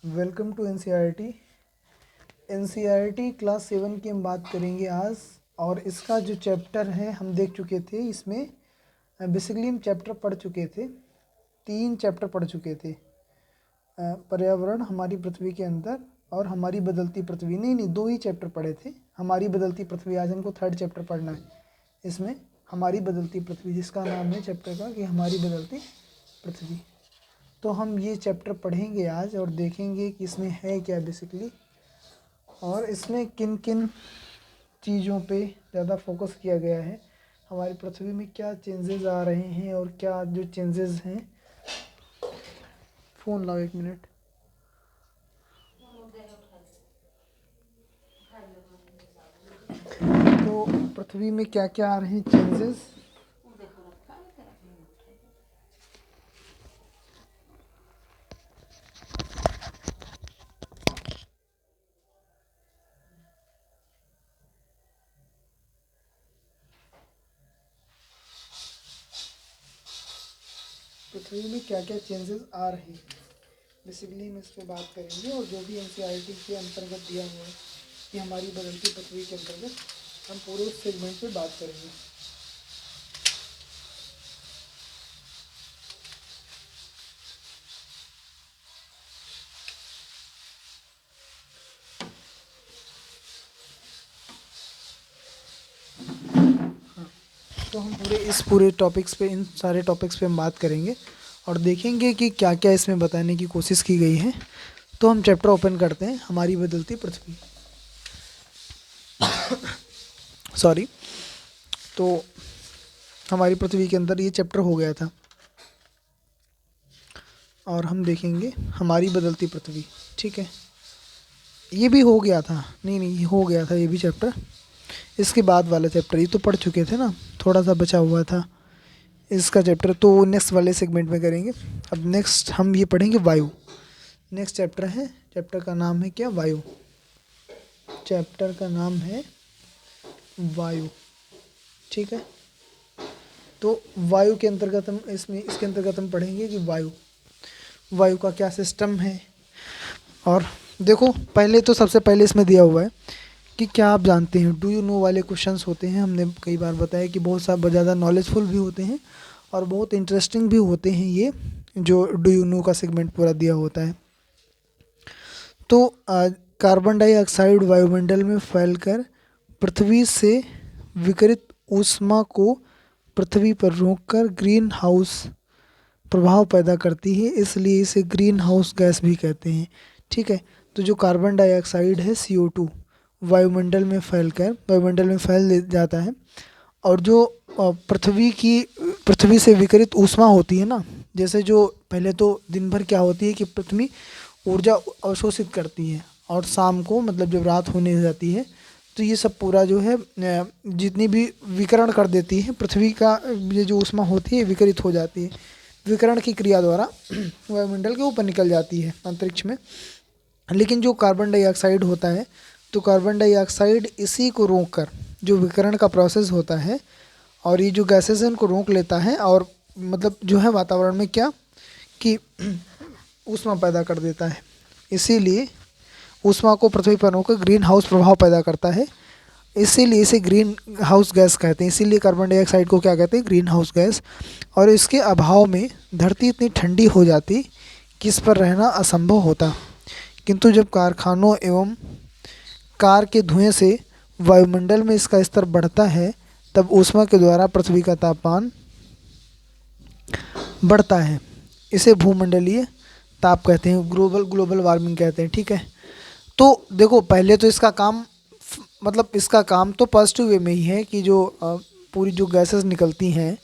Welcome to NCERT class 7 की हम बात करेंगे आज। और इसका जो चैप्टर है हम देख चुके थे। इसमें बेसिकली हम चैप्टर पढ़ चुके थे, 3 चैप्टर पढ़ चुके थे। पर्यावरण, हमारी पृथ्वी के अंदर, और हमारी बदलती पृथ्वी। नहीं, 2 ही चैप्टर पढ़े थे। हमारी बदलती पृथ्वी, आज हमको 3rd चैप्टर पढ़ना है। इसमें हमारी बदलती पृथ्वी, जिसका नाम है चैप्टर का कि हमारी बदलती पृथ्वी। तो हम ये चैप्टर पढ़ेंगे आज और देखेंगे कि इसमें है क्या बेसिकली, और इसमें किन किन चीज़ों पे ज़्यादा फोकस किया गया है, हमारी पृथ्वी में क्या चेंजेस आ रहे हैं और क्या जो चेंजेस हैं। फ़ोन लाओ 1 मिनट। तो पृथ्वी में क्या क्या आ रहे हैं चेंजेस। पृथ्वी में क्या क्या चेंजेस आ रहे हैं बेसिकली हम इस पर बात करेंगे। और जो भी एनसीईआरटी के अंतर्गत दिया हुआ है कि हमारी बदलती पृथ्वी के अंतर्गत, हम पूरे उस सेगमेंट पे बात करेंगे। तो हम पूरे टॉपिक्स पे, इन सारे टॉपिक्स पे हम बात करेंगे और देखेंगे कि क्या क्या इसमें बताने की कोशिश की गई है। तो हम चैप्टर ओपन करते हैं, हमारी बदलती पृथ्वी। सॉरी। तो हमारी पृथ्वी के अंदर ये चैप्टर हो गया था और हम देखेंगे हमारी बदलती पृथ्वी। ठीक है, ये भी हो गया था। नहीं, हो गया था ये भी चैप्टर। इसके बाद वाला चैप्टर ये तो पढ़ चुके थे ना, थोड़ा सा बचा हुआ था इसका चैप्टर, तो नेक्स्ट वाले सेगमेंट में करेंगे। अब नेक्स्ट हम ये पढ़ेंगे वायु। नेक्स्ट चैप्टर है, चैप्टर का नाम है क्या, वायु। चैप्टर का नाम है वायु। ठीक है, तो वायु के अंतर्गत हम इसके अंतर्गत हम पढ़ेंगे कि वायु का क्या सिस्टम है। और देखो, पहले तो सबसे पहले इसमें दिया हुआ है कि क्या आप जानते हैं, डू यू नो वाले क्वेश्चंस होते हैं। हमने कई बार बताया कि बहुत ज़्यादा नॉलेजफुल भी होते हैं और बहुत इंटरेस्टिंग भी होते हैं। ये जो डू यू नो का सेगमेंट पूरा दिया होता है। तो कार्बन डाइऑक्साइड वायुमंडल में फैलकर पृथ्वी से विकिरित ऊष्मा को पृथ्वी पर रोककर ग्रीन हाउस प्रभाव पैदा करती है, इसलिए इसे ग्रीन हाउस गैस भी कहते हैं। ठीक है, तो जो कार्बन डाइऑक्साइड है CO2 वायुमंडल में फैल जाता है। और जो पृथ्वी से विकिरित ऊष्मा होती है ना, जैसे जो पहले तो दिन भर क्या होती है कि पृथ्वी ऊर्जा अवशोषित करती है, और शाम को मतलब जब रात होने जाती है तो ये सब पूरा जो है जितनी भी विकिरण कर देती है पृथ्वी का, ये जो ऊष्मा होती है विकिरित हो जाती है, विकिरण की क्रिया द्वारा वायुमंडल के ऊपर निकल जाती है अंतरिक्ष में। लेकिन जो कार्बन डाइऑक्साइड होता है, तो कार्बन डाइऑक्साइड इसी को रोककर, जो विकिरण का प्रोसेस होता है और ये जो गैसेस हैं उनको रोक लेता है, और मतलब जो है वातावरण में क्या कि ऊष्मा पैदा कर देता है। इसीलिए ऊष्मा को पृथ्वी पर रोककर ग्रीन हाउस प्रभाव पैदा करता है, इसीलिए इसे ग्रीन हाउस गैस कहते हैं। इसीलिए कार्बन डाइऑक्साइड को क्या कहते हैं, ग्रीन हाउस गैस। और इसके अभाव में धरती इतनी ठंडी हो जाती कि इस पर रहना असंभव होता। किंतु जब कारखानों एवं कार के धुएं से वायुमंडल में इसका स्तर बढ़ता है, तब ऊष्मा के द्वारा पृथ्वी का तापमान बढ़ता है। इसे भूमंडलीय ताप कहते हैं, ग्लोबल वार्मिंग कहते हैं। ठीक है, तो देखो पहले तो इसका काम मतलब इसका काम तो पॉजिटिव वे में ही है कि जो पूरी जो गैसेस निकलती हैं,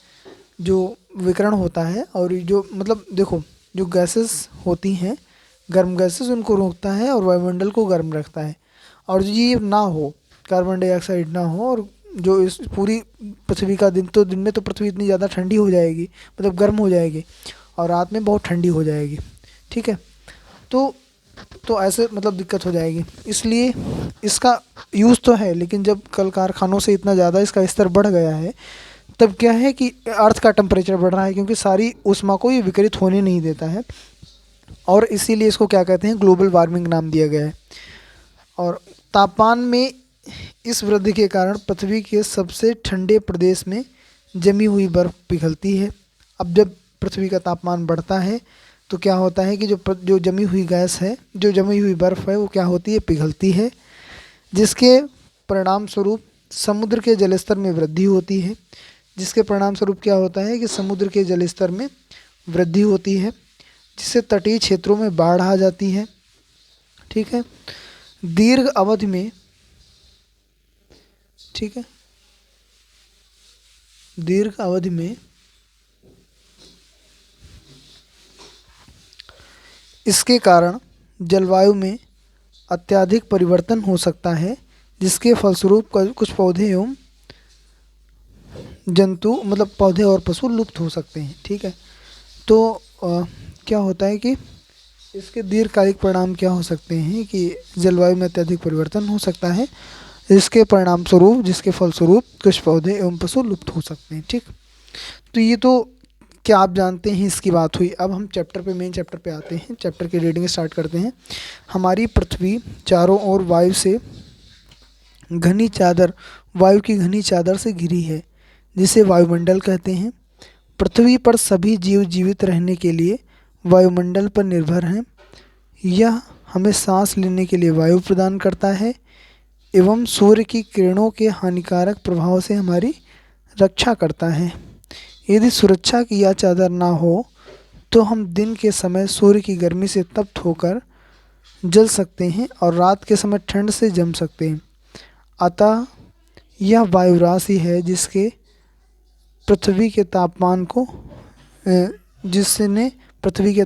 जो विकिरण होता है, और जो मतलब देखो जो गैसेस होती हैं गर्म गैसेस, उनको रोकता है और वायुमंडल को गर्म रखता है। और ये ना हो, कार्बन डाइऑक्साइड ना हो, और जो इस पूरी पृथ्वी का दिन में तो पृथ्वी इतनी ज़्यादा ठंडी हो जाएगी, मतलब गर्म हो जाएगी, और रात में बहुत ठंडी हो जाएगी। ठीक है, तो ऐसे मतलब दिक्कत हो जाएगी। इसलिए इसका यूज़ तो है, लेकिन जब कल कारखानों से इतना ज़्यादा इसका स्तर बढ़ गया है, तब क्या है कि अर्थ का टेम्परेचर बढ़ रहा है, क्योंकि सारी ऊष्मा को ये विकिरित होने नहीं देता है। और इसीलिए इसको क्या कहते हैं, ग्लोबल वार्मिंग नाम दिया गया है। और तापमान में इस वृद्धि के कारण पृथ्वी के सबसे ठंडे प्रदेश में जमी हुई बर्फ़ पिघलती है। अब जब पृथ्वी का तापमान बढ़ता है तो क्या होता है कि जो जमी हुई गैस है, जो जमी हुई बर्फ़ है, वो क्या होती है, पिघलती है, जिसके परिणाम स्वरूप समुद्र के जलस्तर में वृद्धि होती है। जिसके परिणाम स्वरूप क्या होता है कि समुद्र के जलस्तर में वृद्धि होती है, जिससे तटीय क्षेत्रों में बाढ़ आ जाती है। ठीक है, दीर्घ अवधि में, ठीक है, दीर्घ अवधि में इसके कारण जलवायु में अत्यधिक परिवर्तन हो सकता है, जिसके फलस्वरूप कुछ पौधे एवं जंतु, मतलब पौधे और पशु लुप्त हो सकते हैं। ठीक है, तो क्या होता है कि इसके दीर्घकालिक परिणाम क्या हो सकते हैं कि जलवायु में अत्यधिक परिवर्तन हो सकता है, जिसके फलस्वरूप कुछ पौधे एवं पशु लुप्त हो सकते हैं। ठीक, तो ये तो क्या आप जानते हैं, इसकी बात हुई। अब हम मेन चैप्टर पे आते हैं, चैप्टर की रीडिंग स्टार्ट करते हैं। हमारी पृथ्वी चारों ओर वायु की घनी चादर से घिरी है, जिसे वायुमंडल कहते हैं। पृथ्वी पर सभी जीव जीवित रहने के लिए वायुमंडल पर निर्भर हैं। यह हमें सांस लेने के लिए वायु प्रदान करता है एवं सूर्य की किरणों के हानिकारक प्रभाव से हमारी रक्षा करता है। यदि सुरक्षा की यह चादर ना हो तो हम दिन के समय सूर्य की गर्मी से तप्त होकर जल सकते हैं और रात के समय ठंड से जम सकते हैं। अतः यह वायु राशि है जिसने पृथ्वी के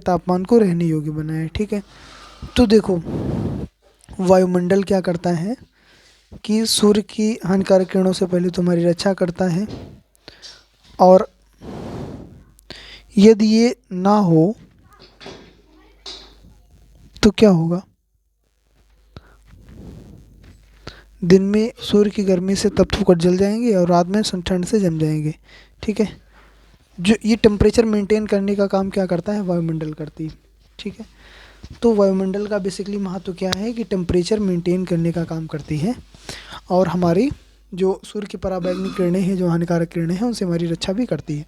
तापमान को रहने योग्य बनाया है। ठीक है, तो देखो वायुमंडल क्या करता है कि सूर्य की हानिकारक किरणों से पहले तुम्हारी रक्षा करता है, और यदि ये ना हो तो क्या होगा, दिन में सूर्य की गर्मी से तप्त होकर जल जाएंगे और रात में ठंड से जम जाएंगे। ठीक है, जो ये टेम्परेचर मेंटेन करने का काम क्या करता है, वायुमंडल करती है। ठीक है, तो वायुमंडल का बेसिकली महत्व क्या है कि टेम्परेचर मेंटेन करने का काम करती है, और हमारी जो सूर्य की पराबैंगनी किरणें हैं, जो हानिकारक किरणें हैं, उनसे हमारी रक्षा भी करती है।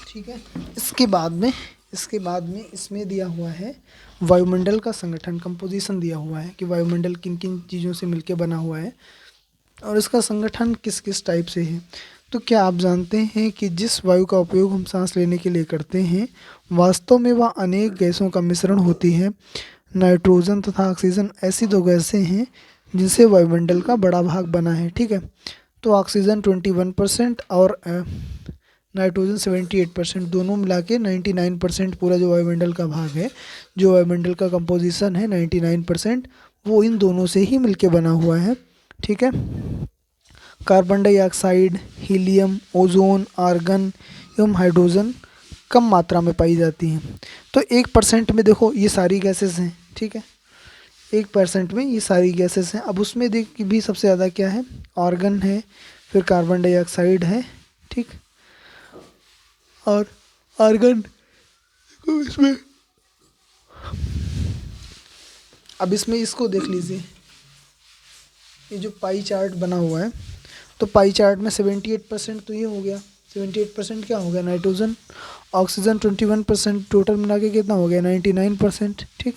ठीक है, इसके बाद में इसमें दिया हुआ है वायुमंडल का संगठन, कंपोजिशन दिया हुआ है कि वायुमंडल किन किन चीज़ों से मिलकर बना हुआ है और इसका संगठन किस किस टाइप से है। तो क्या आप जानते हैं कि जिस वायु का उपयोग हम सांस लेने के लिए करते हैं, वास्तव में वह अनेक गैसों का मिश्रण होती है। नाइट्रोजन तथा ऑक्सीजन ऐसी दो गैसें हैं जिनसे वायुमंडल का बड़ा भाग बना है। ठीक है, तो ऑक्सीजन 21% और नाइट्रोजन 78%, दोनों मिला के 99% पूरा जो वायुमंडल का भाग है, जो वायुमंडल का कंपोजिशन है 99%, वो इन दोनों से ही मिलके बना हुआ है। ठीक है, carbon dioxide, helium, ozone, argon एवं हाइड्रोजन कम मात्रा में पाई जाती हैं। तो 1% में देखो ये सारी गैसेस हैं। ठीक है, 1% में ये सारी गैसेस हैं। अब उसमें देख भी सबसे ज़्यादा क्या है, आर्गन है, फिर कार्बन डाइऑक्साइड है। ठीक, और आर्गन इसमें, अब इसमें इसको देख लीजिए, ये जो पाई चार्ट बना हुआ है, तो पाई चार्ट में 78% तो ये हो गया, 78% क्या हो गया, नाइट्रोजन। ऑक्सीजन 21%, टोटल मिला के कितना हो गया, 99%। ठीक,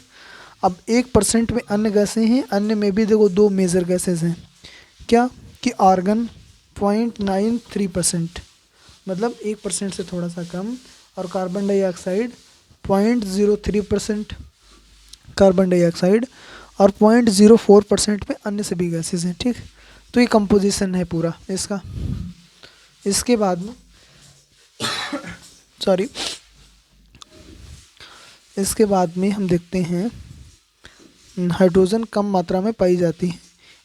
अब 1% में अन्य गैसें हैं। अन्य में भी देखो दो मेजर गैसेस हैं, क्या कि आर्गन 0.93%, मतलब 1% से थोड़ा सा कम, और कार्बन डाइऑक्साइड 0.03% कार्बन डाइऑक्साइड, और 0.04% में अन्य सभी गैसेस हैं। ठीक, तो ये कंपोजिशन है पूरा इसका। इसके बाद में सॉरी इसके बाद में हम देखते हैं हाइड्रोजन कम मात्रा में पाई जाती है।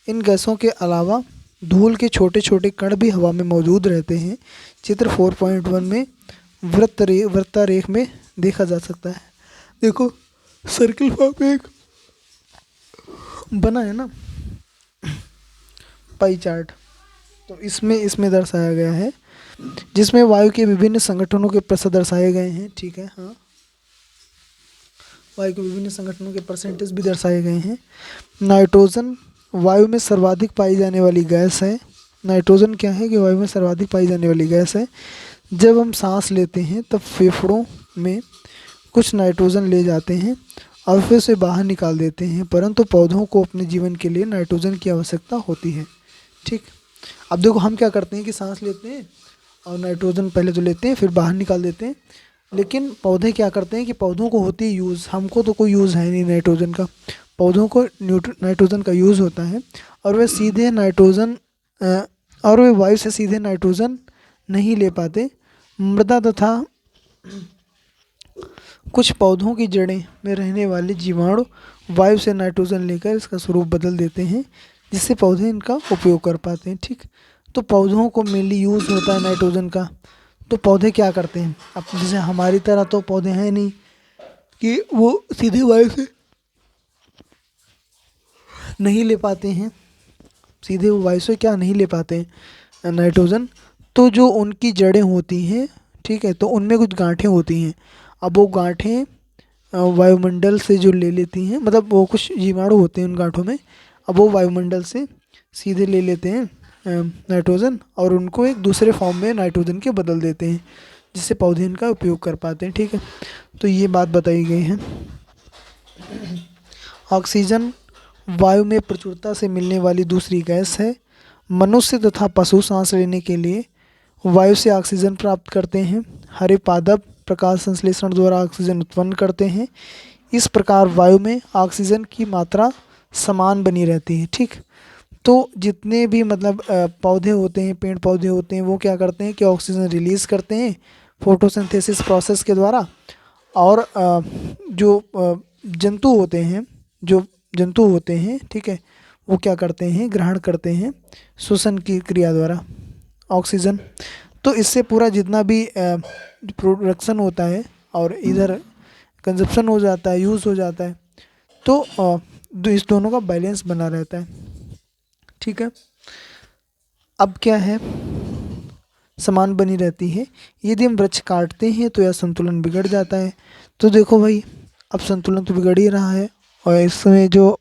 इन गैसों के अलावा धूल के छोटे छोटे कण भी हवा में मौजूद रहते हैं। चित्र 4.1 में वृत्तारेख में देखा जा सकता है। देखो सर्किल फॉर्म में एक बना है ना, पाई चार्ट। तो इसमें इसमें दर्शाया गया है, जिसमें वायु के विभिन्न संगठनों के प्रतिशत दर्शाए गए हैं। ठीक है, हाँ, वायु के विभिन्न संगठनों के परसेंटेज भी दर्शाए गए हैं। नाइट्रोजन वायु में सर्वाधिक पाई जाने वाली गैस है। नाइट्रोजन क्या है कि वायु में सर्वाधिक पाई जाने वाली गैस है। जब हम सांस लेते हैं तब फेफड़ों में कुछ नाइट्रोजन ले जाते हैं और फिर उसे बाहर निकाल देते हैं, परंतु पौधों को अपने जीवन के लिए नाइट्रोजन की आवश्यकता होती है। ठीक, अब देखो हम क्या करते हैं कि सांस लेते हैं और नाइट्रोजन पहले तो लेते हैं फिर बाहर निकाल देते हैं, लेकिन पौधे क्या करते हैं कि पौधों को होती है यूज़, हमको तो कोई यूज़ है नहीं नाइट्रोजन का, पौधों को नाइट्रोजन का यूज़ होता है और वे सीधे नाइट्रोजन और वे वायु से सीधे नाइट्रोजन नहीं ले पाते। मृदा तथा कुछ पौधों की जड़ें में रहने वाले जीवाणु वायु से नाइट्रोजन लेकर इसका स्वरूप बदल देते हैं, जिससे पौधे इनका उपयोग कर पाते हैं। ठीक, तो पौधों को मेनली यूज़ होता है नाइट्रोजन का, तो पौधे क्या करते हैं, अब जैसे हमारी तरह तो पौधे हैं नहीं कि वो सीधे वायु से नहीं ले पाते हैं, सीधे वो वायु से क्या नहीं ले पाते हैं नाइट्रोजन। तो जो उनकी जड़ें होती हैं, ठीक है, तो उनमें कुछ गांठें होती हैं। अब वो गांठें वायुमंडल से जो ले लेती हैं, मतलब वो कुछ जीवाणु होते हैं उन गांठों में, अब वो वायुमंडल से सीधे ले लेते हैं नाइट्रोजन और उनको एक दूसरे फॉर्म में नाइट्रोजन के बदल देते हैं, जिससे पौधे इनका उपयोग कर पाते हैं। ठीक है, तो ये बात बताई गई है। ऑक्सीजन वायु में प्रचुरता से मिलने वाली दूसरी गैस है। मनुष्य तथा पशु सांस लेने के लिए वायु से ऑक्सीजन प्राप्त करते हैं। हरे पादप प्रकाश संश्लेषण द्वारा ऑक्सीजन उत्पन्न करते हैं। इस प्रकार वायु में ऑक्सीजन की मात्रा समान बनी रहती है। ठीक, तो जितने भी मतलब पौधे होते हैं, पेड़ पौधे होते हैं, वो क्या करते हैं कि ऑक्सीजन रिलीज़ करते हैं फोटोसिंथेसिस प्रोसेस के द्वारा, और जो जंतु होते हैं, ठीक है, वो क्या करते हैं, ग्रहण करते हैं श्वसन की क्रिया द्वारा ऑक्सीजन। तो इससे पूरा जितना भी प्रोडक्शन होता है और इधर कंजप्शन हो जाता है, यूज़ हो जाता है, तो इस दोनों का बैलेंस बना रहता है। ठीक है, अब क्या है, समान बनी रहती है। यदि हम वृक्ष काटते हैं तो यह संतुलन बिगड़ जाता है। तो देखो भाई, अब संतुलन तो बिगड़ ही रहा है और इसमें जो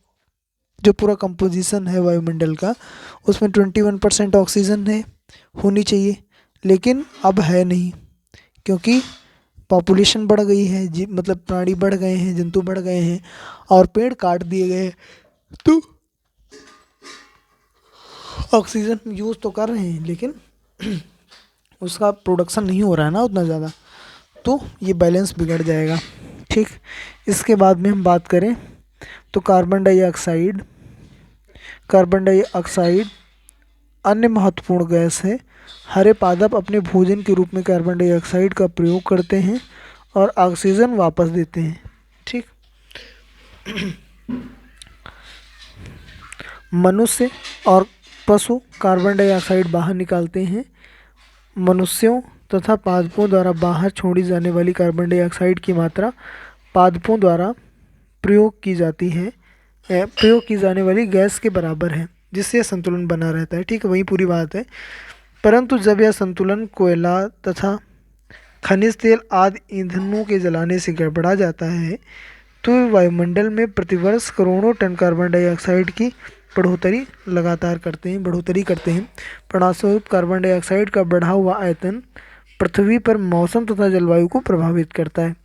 पूरा कंपोजिशन है वायुमंडल का, उसमें 21% ऑक्सीजन है, होनी चाहिए, लेकिन अब है नहीं, क्योंकि पॉपुलेशन बढ़ गई है, मतलब प्राणी बढ़ गए हैं, जंतु बढ़ गए हैं और पेड़ काट दिए गए हैं, तो ऑक्सीजन यूज़ तो कर रहे हैं लेकिन उसका प्रोडक्शन नहीं हो रहा है ना उतना ज़्यादा, तो ये बैलेंस बिगड़ जाएगा। ठीक, इसके बाद में हम बात करें तो कार्बन डाइऑक्साइड अन्य महत्वपूर्ण गैस है। हरे पादप अपने भोजन के रूप में कार्बन डाइऑक्साइड का प्रयोग करते हैं और ऑक्सीजन वापस देते हैं। ठीक, मनुष्य और पशु कार्बन डाइऑक्साइड बाहर निकालते हैं। मनुष्यों तथा पादपों द्वारा बाहर छोड़ी जाने वाली कार्बन डाइऑक्साइड की मात्रा पादपों द्वारा प्रयोग की जाने वाली गैस के बराबर है, जिससे संतुलन बना रहता है। ठीक है, वही पूरी बात है। परंतु जब यह संतुलन कोयला तथा खनिज तेल आदि ईंधनों के जलाने से गड़बड़ा जाता है, तो वायुमंडल में प्रतिवर्ष करोड़ों टन कार्बन डाइऑक्साइड की बढ़ोतरी करते हैं। परिणामस्वरूप कार्बन डाइऑक्साइड का बढ़ा हुआ आयतन पृथ्वी पर मौसम तथा जलवायु को प्रभावित करता है।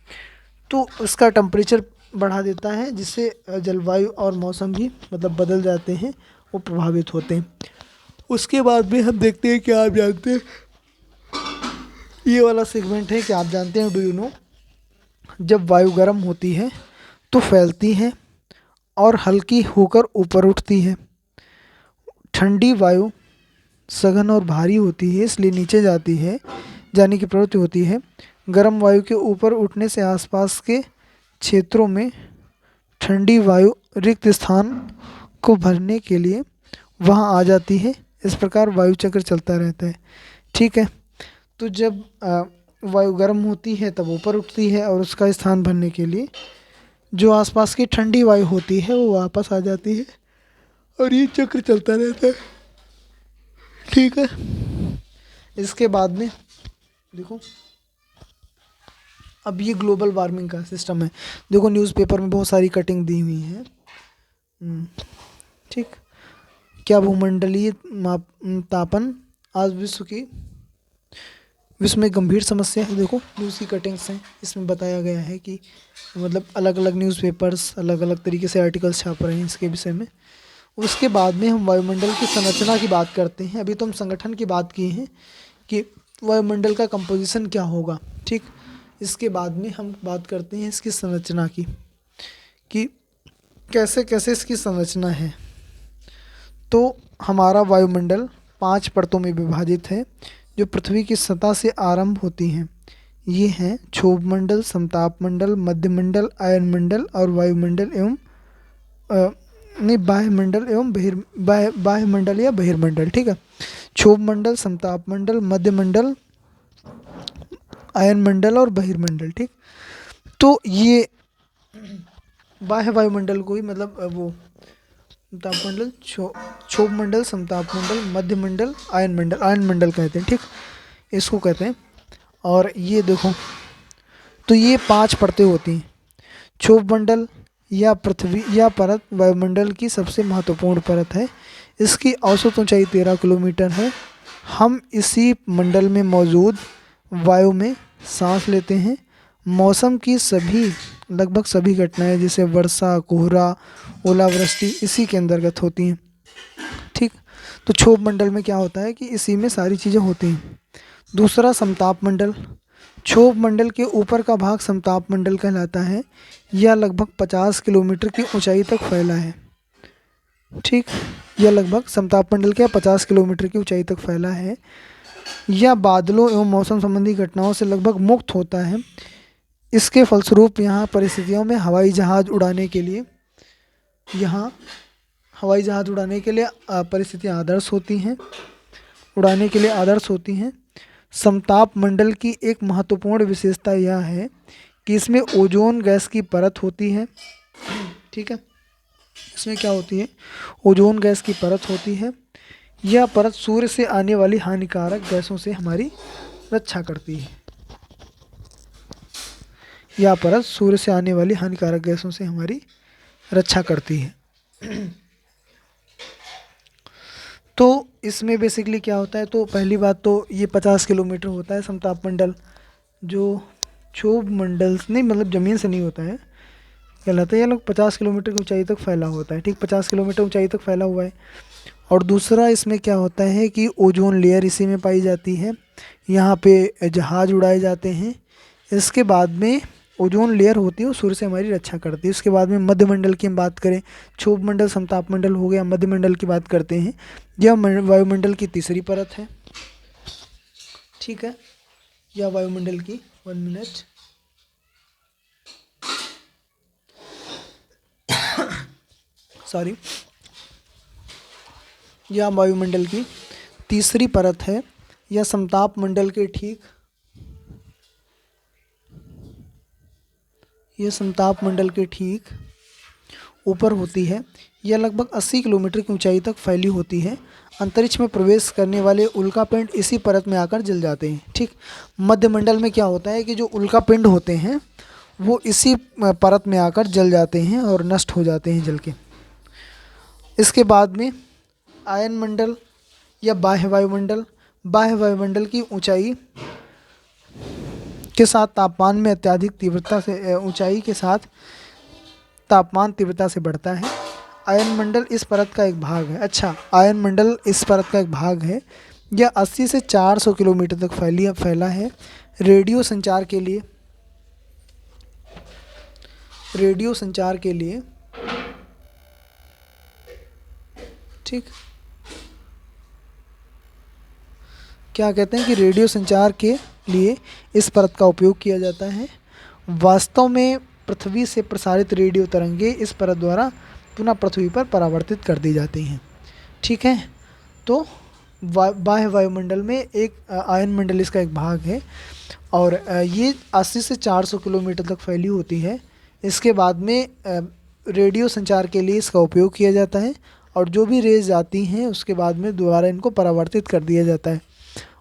तो उसका टेम्परेचर बढ़ा देता है, जिससे जलवायु और मौसम भी मतलब बदल जाते हैं, वो प्रभावित होते हैं। उसके बाद में हम देखते हैं कि आप जानते हैं, ये वाला सेगमेंट है कि आप जानते हैं, डू यू नो, जब वायु गर्म होती है तो फैलती है और हल्की होकर ऊपर उठती है। ठंडी वायु सघन और भारी होती है, इसलिए नीचे जाने की प्रवृत्ति होती है। गर्म वायु के ऊपर उठने से आसपास के क्षेत्रों में ठंडी वायु रिक्त स्थान को भरने के लिए वहां आ जाती है। इस प्रकार वायु चक्र चलता रहता है। ठीक है, तो जब वायु गर्म होती है तब ऊपर उठती है और उसका स्थान भरने के लिए जो आसपास की ठंडी वायु होती है वो वापस आ जाती है और ये चक्र चलता रहता है। ठीक है। इसके बाद में देखो, अब ये ग्लोबल वार्मिंग का सिस्टम है। देखो न्यूज़पेपर में बहुत सारी कटिंग दी हुई है। ठीक। क्या भूमंडलीय तापन आज विश्व में गंभीर समस्या है। देखो न्यूज़ की कटिंग्स हैं, इसमें बताया गया है कि मतलब अलग अलग न्यूज़पेपर्स अलग अलग तरीके से आर्टिकल्स छाप रहे हैं इसके विषय में। उसके बाद में हम वायुमंडल की संरचना की बात करते हैं। अभी तो हम संगठन की बात किए हैं कि वायुमंडल का कंपोजिशन क्या होगा। ठीक। इसके बाद में हम बात करते हैं इसकी संरचना की, कि कैसे कैसे इसकी संरचना है। तो हमारा वायुमंडल 5 परतों में विभाजित है, जो पृथ्वी की सतह से आरंभ होती हैं। ये हैं क्षोभमंडल, समतापमंडल, मध्यमंडल, आयनमंडल और वायुमंडल एवं नहीं बाह्यमंडल एवं बाह्यमंडल या बहिर्मंडल। ठीक है। क्षोभमंडल, समतापमंडल, मध्यमंडल, आयनमंडल और बहिर्मंडल। ठीक। तो ये बाह्य वायुमंडल को ही मतलब वो तापमंडल, क्षोभमंडल, समतापमंडल, मध्यमंडल, आयनमंडल कहते हैं। ठीक, इसको कहते हैं। और ये देखो, तो ये 5 परतें होती हैं। क्षोभमंडल या पृथ्वी या परत वायुमंडल की सबसे महत्वपूर्ण परत है। इसकी औसत ऊंचाई 13 किलोमीटर है। हम इसी मंडल में मौजूद वायु में सांस लेते हैं। मौसम की लगभग सभी घटनाएं जैसे वर्षा, कोहरा, ओलावृष्टि इसी के अंतर्गत होती हैं। ठीक। तो क्षोभ मंडल में क्या होता है कि इसी में सारी चीज़ें होती हैं। दूसरा समताप मंडल। क्षोभ मंडल के ऊपर का भाग समताप मंडल कहलाता है। यह लगभग 50 किलोमीटर की ऊंचाई तक फैला है। ठीक, यह लगभग समताप मंडल के 50 किलोमीटर की ऊंचाई तक फैला है। यह बादलों एवं मौसम संबंधी घटनाओं से लगभग मुक्त होता है। इसके फलस्वरूप यहाँ परिस्थितियों में हवाई जहाज़ उड़ाने के लिए परिस्थितियाँ आदर्श होती हैं, उड़ाने के लिए आदर्श होती हैं। समताप मंडल की एक महत्वपूर्ण विशेषता यह है कि इसमें ओजोन गैस की परत होती है। ठीक है, इसमें क्या होती है, ओजोन गैस की परत होती है। यह परत सूर्य से आने वाली हानिकारक गैसों से हमारी रक्षा करती है। यह परत सूर्य से आने वाली हानिकारक गैसों से हमारी रक्षा करती है। तो इसमें बेसिकली क्या होता है, तो पहली बात तो ये 50 किलोमीटर होता है समताप मंडल, जो क्षोभ मंडल नहीं मतलब ज़मीन से नहीं होता है, कहलाता है। ये लोग 50 किलोमीटर की ऊंचाई तक फैला होता है। ठीक, 50 किलोमीटर ऊंचाई तक फैला हुआ है। और दूसरा इसमें क्या होता है कि ओजोन लेयर इसी में पाई जाती है। यहाँ पे जहाज़ उड़ाए जाते हैं। इसके बाद में ओजोन लेयर होती है, वो सूर्य से हमारी रक्षा करती है। उसके बाद में मध्यमंडल की हम बात करें, क्षोभ मंडल, समताप मंडल हो गया। मध्यमंडल की बात करते हैं, यह वायुमंडल की तीसरी परत है। ठीक है, यह वायुमंडल की 1 मिनट सॉरी, यह वायुमंडल की तीसरी परत है। यह समताप मंडल के ठीक ऊपर होती है। यह लगभग 80 किलोमीटर की ऊंचाई तक फैली होती है। अंतरिक्ष में प्रवेश करने वाले उल्कापिंड इसी परत में आकर जल जाते हैं। ठीक, मध्यमंडल में क्या होता है कि जो उल्कापिंड होते हैं वो इसी परत में आकर जल जाते हैं और नष्ट हो जाते हैं जल के। इसके बाद में आयनमंडल या बाह्य वायुमंडल की ऊंचाई के साथ तापमान में अत्यधिक तीव्रता से ऊंचाई के साथ तापमान तीव्रता से बढ़ता है। आयनमंडल इस परत का एक भाग है। अच्छा, आयनमंडल इस परत का एक भाग है। यह 80 से 400 किलोमीटर तक फैला है। रेडियो संचार के लिए ठीक, क्या कहते हैं कि रेडियो संचार के लिए इस परत का उपयोग किया जाता है। वास्तव में पृथ्वी से प्रसारित रेडियो तरंगे इस परत द्वारा पुनः पृथ्वी पर परावर्तित कर दी जाती हैं। ठीक है, तो बाह्य वायुमंडल में एक आयनमंडल इसका एक भाग है और ये 80 से 400 किलोमीटर तक फैली होती है। इसके बाद में रेडियो संचार के लिए इसका उपयोग किया जाता है और जो भी रेज आती हैं उसके बाद में दोबारा इनको परावर्तित कर दिया जाता है।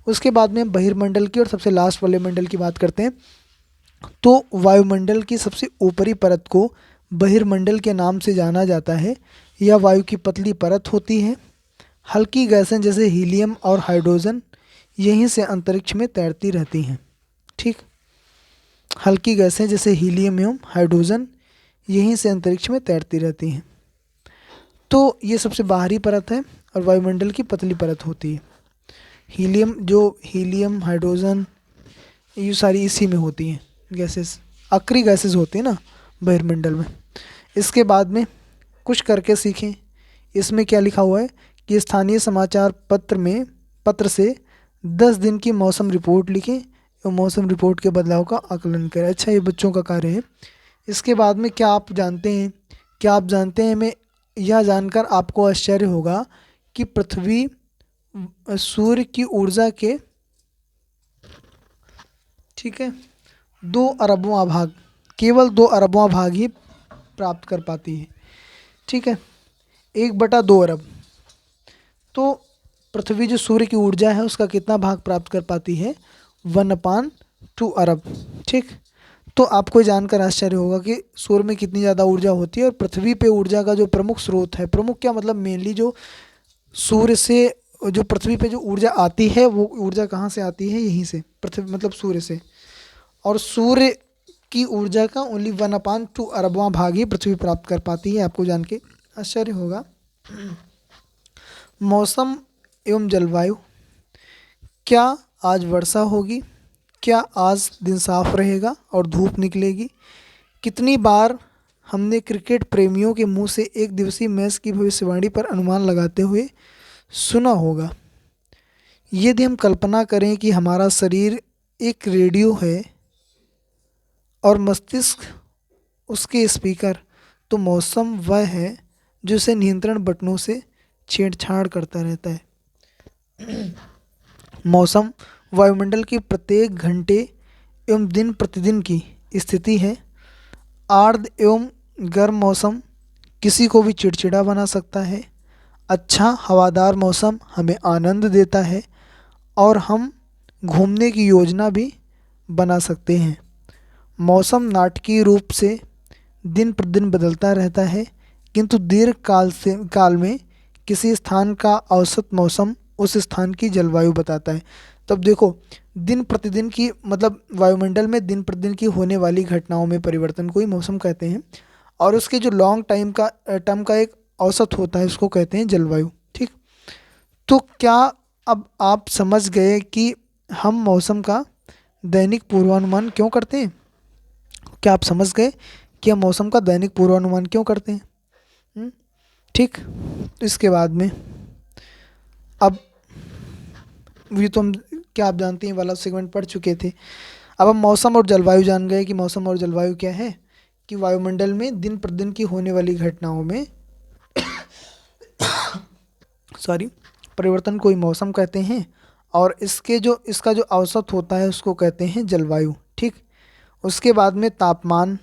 उसके बाद में बहिर्मंडल की और सबसे लास्ट वाले मंडल की बात करते हैं। तो वायुमंडल की सबसे ऊपरी परत को बहिर्मंडल के नाम से जाना जाता है। यह वायु की पतली परत होती है। हल्की गैसें जैसे हीलियम और हाइड्रोजन यहीं से अंतरिक्ष में तैरती रहती हैं। ठीक, हल्की गैसें जैसे हीलियम एवं हाइड्रोजन यहीं से अंतरिक्ष में तैरती रहती हैं। तो ये सबसे बाहरी परत है और वायुमंडल की पतली परत होती है। हीलियम हाइड्रोजन ये सारी इसी में होती हैं गैसेस, अक्री गैसेस होती हैं ना बहिर्मंडल में। इसके बाद में कुछ करके सीखें। इसमें क्या लिखा हुआ है कि स्थानीय समाचार पत्र से 10 दिन की मौसम रिपोर्ट लिखें और मौसम रिपोर्ट के बदलाव का आकलन करें। अच्छा, ये बच्चों का कार्य है। इसके बाद में क्या आप जानते हैं, मैं यह जानकर आपको आश्चर्य होगा कि पृथ्वी सूर्य की ऊर्जा के, ठीक है, 2 अरबवां भाग, केवल 2 अरबवां भाग ही प्राप्त कर पाती है। ठीक है, 1/2 अरब। तो पृथ्वी जो सूर्य की ऊर्जा है उसका कितना भाग प्राप्त कर पाती है? 1/2 अरब। ठीक, तो आपको जानकर आश्चर्य होगा कि सूर्य में कितनी ज़्यादा ऊर्जा होती है और पृथ्वी पे ऊर्जा का जो प्रमुख स्रोत है, प्रमुख क्या मतलब मेनली जो सूर्य से जो पृथ्वी पे जो ऊर्जा आती है वो ऊर्जा कहाँ से आती है? यहीं से, पृथ्वी मतलब सूर्य से। और सूर्य की ऊर्जा का ओनली 1/2 अरबवां भाग ही पृथ्वी प्राप्त कर पाती है। आपको जान के आश्चर्य होगा। मौसम एवं जलवायु, क्या आज वर्षा होगी? क्या आज दिन साफ रहेगा और धूप निकलेगी? कितनी बार हमने क्रिकेट प्रेमियों के मुंह से एक दिवसीय मैच की भविष्यवाणी पर अनुमान लगाते हुए सुना होगा। यदि हम कल्पना करें कि हमारा शरीर एक रेडियो है और मस्तिष्क उसके स्पीकर, तो मौसम वह है जो इसे नियंत्रण बटनों से छेड़छाड़ करता रहता है। मौसम वायुमंडल की प्रत्येक घंटे एवं दिन प्रतिदिन की स्थिति है। आर्द्र एवं गर्म मौसम किसी को भी चिड़चिड़ा बना सकता है। अच्छा हवादार मौसम हमें आनंद देता है और हम घूमने की योजना भी बना सकते हैं। मौसम नाटकीय रूप से दिन प्रतिदिन बदलता रहता है, किंतु दीर्घ काल में किसी स्थान का औसत मौसम उस स्थान की जलवायु बताता है। तब देखो, दिन प्रतिदिन की मतलब वायुमंडल में दिन प्रतिदिन की होने वाली घटनाओं में परिवर्तन को ही मौसम कहते हैं, और उसके जो लॉन्ग टर्म का एक औसत होता है उसको कहते हैं जलवायु। ठीक, तो क्या अब आप समझ गए कि हम मौसम का दैनिक पूर्वानुमान क्यों करते हैं? क्या आप समझ गए कि हम मौसम का दैनिक पूर्वानुमान क्यों करते हैं? ठीक, तो इसके बाद में अब ये तो हम क्या आप जानते हैं वाला सेगमेंट पढ़ चुके थे। अब हम मौसम और जलवायु जान गए कि मौसम और जलवायु क्या है, कि वायुमंडल में दिन प्रतिदिन की होने वाली घटनाओं में परिवर्तन को ही मौसम कहते हैं, और इसका जो औसत होता है उसको कहते हैं जलवायु। ठीक, उसके बाद में तापमान।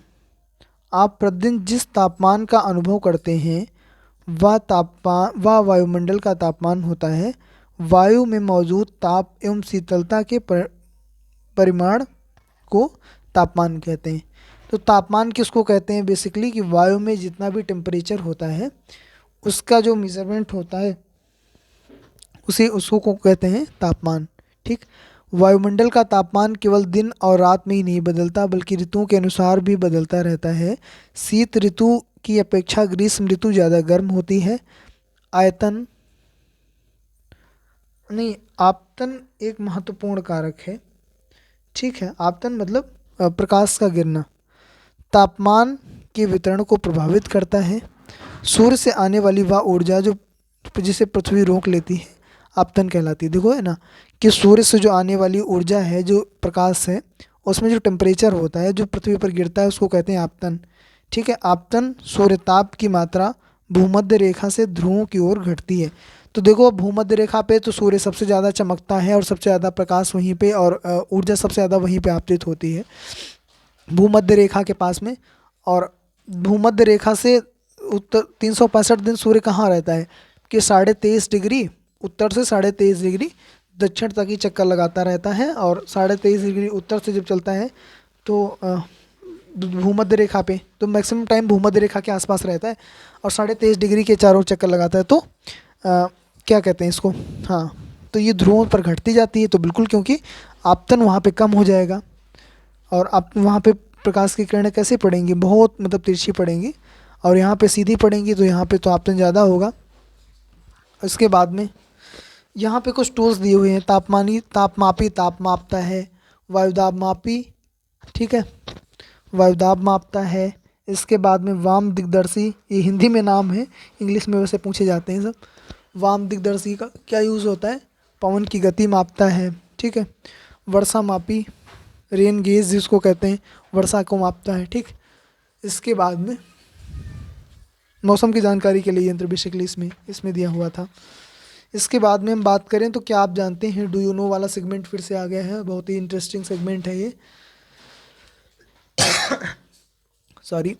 आप प्रतिदिन जिस तापमान का अनुभव करते हैं वह वायुमंडल का तापमान होता है। वायु में मौजूद ताप एवं शीतलता के परिमाण को तापमान कहते हैं। तो तापमान किसको कहते हैं? बेसिकली कि वायु में जितना भी टेम्परेचर होता है उसका जो मेजरमेंट होता है उसको कहते हैं तापमान। ठीक, वायुमंडल का तापमान केवल दिन और रात में ही नहीं बदलता बल्कि ऋतुओं के अनुसार भी बदलता रहता है। शीत ऋतु की अपेक्षा ग्रीष्म ऋतु ज़्यादा गर्म होती है। आपतन एक महत्वपूर्ण कारक है। ठीक है, आपतन मतलब प्रकाश का गिरना तापमान के वितरण को प्रभावित करता है। सूर्य से आने वाली वह ऊर्जा जिसे पृथ्वी रोक लेती है आपतन कहलाती है। देखो है ना कि सूर्य से जो आने वाली ऊर्जा है, जो प्रकाश है, उसमें जो टेम्परेचर होता है जो पृथ्वी पर गिरता है उसको कहते हैं आपतन। ठीक है, आपतन सूर्यताप की मात्रा भूमध्य रेखा से ध्रुवों की ओर घटती है। तो देखो भूमध्य रेखा पे तो सूर्य सबसे ज़्यादा चमकता है और सबसे ज़्यादा प्रकाश वहीं पे और ऊर्जा सबसे ज़्यादा वहीं पे आपतित होती है भूमध्य रेखा के पास में। और भूमध्य रेखा से उत्तर 365 दिन सूर्य कहाँ रहता है कि 23.5 डिग्री उत्तर से 23.5 डिग्री दक्षिण तक ही चक्कर लगाता रहता है, और 23.5 डिग्री उत्तर से जब चलता है तो भूमध्य रेखा पे, तो मैक्सिमम टाइम भूमध्य रेखा के आसपास रहता है, और 23.5 डिग्री के चारों ओर चक्कर लगाता है। तो क्या कहते हैं इसको, हाँ, तो ये ध्रुवों पर घटती जाती है, तो बिल्कुल, क्योंकि आपतन वहाँ पे कम हो जाएगा, और आप वहाँ पे प्रकाश की किरणें कैसे पड़ेंगी, बहुत मतलब तिरछी पड़ेंगी, और यहाँ पे सीधी पड़ेंगी, तो यहाँ पे तो आपतन ज़्यादा होगा। इसके बाद में यहाँ पे कुछ टूल्स दिए हुए हैं, तापमापी ताप मापता है, वायुदाब मापी, ठीक है, वायुदाब मापता है। इसके बाद में वाम दिग्दर्शी, ये हिंदी में नाम है, इंग्लिश में वैसे पूछे जाते हैं सब। वाम दिग्दर्शी का क्या यूज़ होता है, पवन की गति मापता है, ठीक है। वर्षा मापी, रेन गेज जिसको कहते हैं, वर्षा को मापता है, ठीक। इसके बाद में मौसम की जानकारी के लिए यंत्र बेसिकली इसमें दिया हुआ था। इसके बाद में हम बात करें तो क्या आप जानते हैं, डू यू नो वाला सेगमेंट फिर से आ गया है, बहुत ही इंटरेस्टिंग सेगमेंट है ये। सॉरी,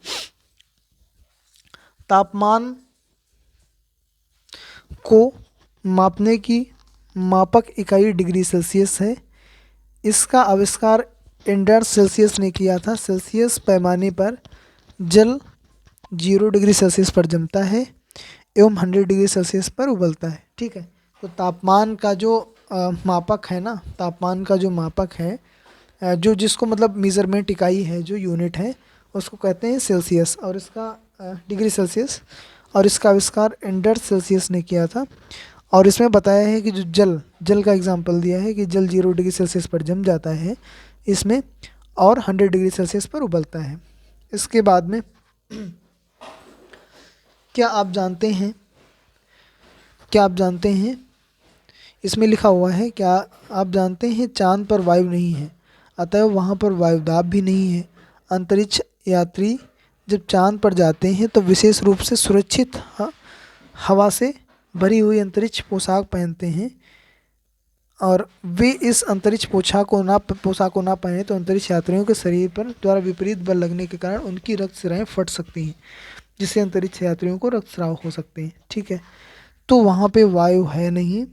तापमान को मापने की मापक इकाई डिग्री सेल्सियस है। इसका आविष्कार एंडर्स सेल्सियस ने किया था। सेल्सियस पैमाने पर जल 0 डिग्री सेल्सियस पर जमता है एवं 100 डिग्री सेल्सियस पर उबलता है, ठीक है। तो तापमान का जो मापक है ना, तापमान का जो मापक है, जो जिसको मतलब मेज़रमेंट इकाई है, जो यूनिट है, उसको कहते हैं सेल्सियस, और इसका डिग्री सेल्सियस, और इसका आविष्कार एंडर्स सेल्सियस ने किया था। और इसमें बताया है कि जो जल का एग्जांपल दिया है कि जल 0 डिग्री सेल्सियस पर जम जाता है इसमें, और 100 डिग्री सेल्सियस पर उबलता है। इसके बाद में क्या आप जानते हैं, इसमें लिखा हुआ है, क्या आप जानते हैं चांद पर वायु नहीं है, अतः वहाँ पर वायुदाब भी नहीं है। अंतरिक्ष यात्री जब चांद पर जाते हैं तो विशेष रूप से सुरक्षित हवा से भरी हुई अंतरिक्ष पोशाक पहनते हैं, और वे इस अंतरिक्ष पोशाक को ना पहने तो अंतरिक्ष यात्रियों के शरीर पर द्वारा विपरीत बल लगने के कारण उनकी रक्त सिराएं फट सकती हैं, जिससे अंतरिक्ष यात्रियों को रक्तस्राव हो सकते हैं, ठीक है। तो वहाँ पे वायु है नहीं,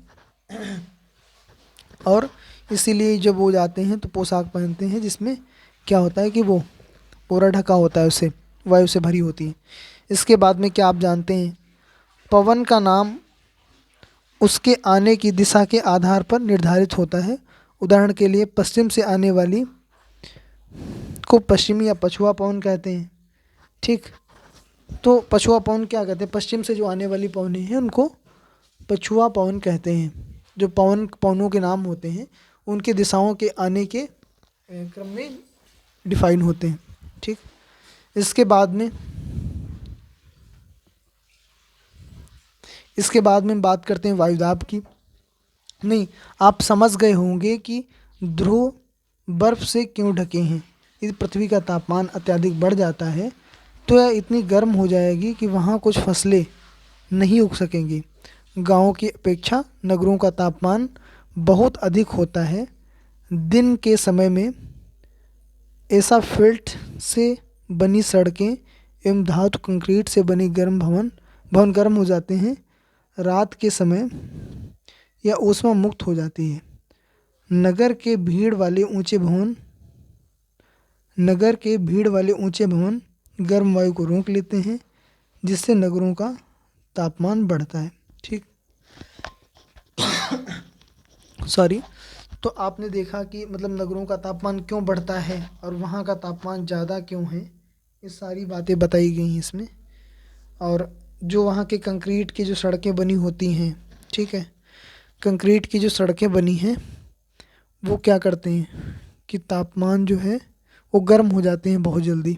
और इसीलिए जब वो जाते हैं तो पोशाक पहनते हैं जिसमें क्या होता है कि वो पूरा ढका होता है, उससे वायु से भरी होती है। इसके बाद में क्या आप जानते हैं, पवन का नाम उसके आने की दिशा के आधार पर निर्धारित होता है। उदाहरण के लिए पश्चिम से आने वाली को पश्चिमी या पछुआ पवन कहते हैं, ठीक। तो पछुआ पवन क्या कहते हैं, पश्चिम से जो आने वाली पवनें हैं उनको पछुआ पवन कहते हैं। जो पवनों के नाम होते हैं उनके दिशाओं के आने के क्रम में डिफाइन होते हैं, ठीक। इसके बाद में बात करते हैं वायुदाब की। नहीं, आप समझ गए होंगे कि ध्रुव बर्फ से क्यों ढके हैं। यदि पृथ्वी का तापमान अत्यधिक बढ़ जाता है तो यह इतनी गर्म हो जाएगी कि वहाँ कुछ फसलें नहीं उग सकेंगी। गाँव की अपेक्षा नगरों का तापमान बहुत अधिक होता है। दिन के समय में ऐसा फिल्ट से बनी सड़कें एवं धातु कंक्रीट से बनी भवन गर्म हो जाते हैं। रात के समय यह ऊष्मा मुक्त हो जाती है। नगर के भीड़ वाले ऊंचे भवन गर्म वायु को रोक लेते हैं, जिससे नगरों का तापमान बढ़ता है, ठीक। सॉरी, तो आपने देखा कि मतलब नगरों का तापमान क्यों बढ़ता है और वहाँ का तापमान ज़्यादा क्यों है, ये सारी बातें बताई गई हैं इसमें। और जो वहाँ के कंक्रीट की जो सड़कें बनी होती हैं, ठीक है, कंक्रीट की जो सड़कें बनी हैं वो क्या करते हैं कि तापमान जो है वो गर्म हो जाते हैं बहुत जल्दी,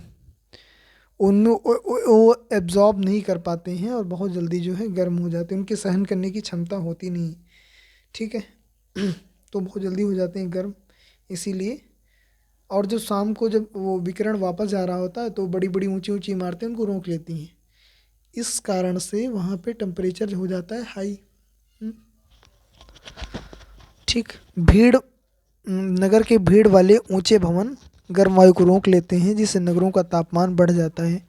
उनमें वो एब्जॉर्ब नहीं कर पाते हैं और बहुत जल्दी जो है गर्म हो जाते हैं, उनके सहन करने की क्षमता होती नहीं, ठीक है। तो बहुत जल्दी हो जाते हैं गर्म, इसीलिए। और जो शाम को जब वो विकिरण वापस जा रहा होता है तो बड़ी बड़ी ऊंची ऊंची इमारतें उनको रोक लेती हैं, इस कारण से वहाँ पे टेम्परेचर हो जाता है हाई, ठीक। नगर के भीड़ वाले ऊंचे भवन गर्म वायु को रोक लेते हैं, जिससे नगरों का तापमान बढ़ जाता है।